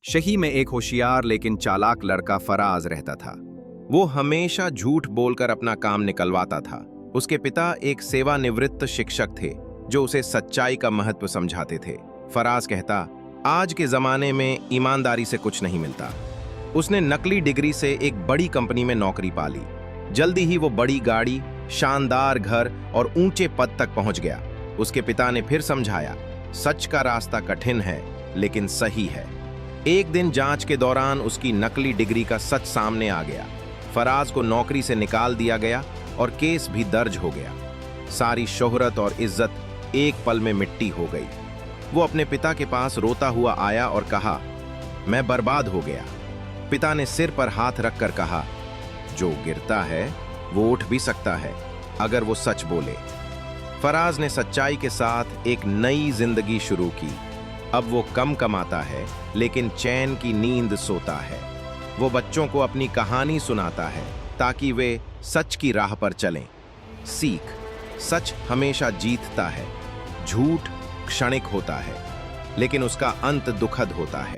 शही में एक होशियार लेकिन चालाक लड़का फराज रहता था। वो हमेशा झूठ बोलकर अपना काम निकलवाता था। उसके पिता एक सेवानिवृत्त शिक्षक थे जो उसे सच्चाई का महत्व समझाते थे। फराज कहता, आज के जमाने में ईमानदारी से कुछ नहीं मिलता। उसने नकली डिग्री से एक बड़ी कंपनी में नौकरी पा ली। जल्दी ही वो बड़ी गाड़ी, शानदार घर और ऊंचे पद तक पहुंच गया। उसके पिता ने फिर समझाया, सच का रास्ता कठिन है लेकिन सही है। एक दिन जांच के दौरान उसकी नकली डिग्री का सच सामने आ गया। फराज को नौकरी से निकाल दिया गया और केस भी दर्ज हो गया। सारी शोहरत और इज्जत एक पल में मिट्टी हो गई। वो अपने पिता के पास रोता हुआ आया और कहा, मैं बर्बाद हो गया। पिता ने सिर पर हाथ रखकर कहा, जो गिरता है वो उठ भी सकता है अगर वो सच बोले। फराज ने सच्चाई के साथ एक नई जिंदगी शुरू की। अब वो कम कमाता है लेकिन चैन की नींद सोता है। वो बच्चों को अपनी कहानी सुनाता है ताकि वे सच की राह पर चलें। सीख, सच हमेशा जीतता है। झूठ क्षणिक होता है लेकिन उसका अंत दुखद होता है।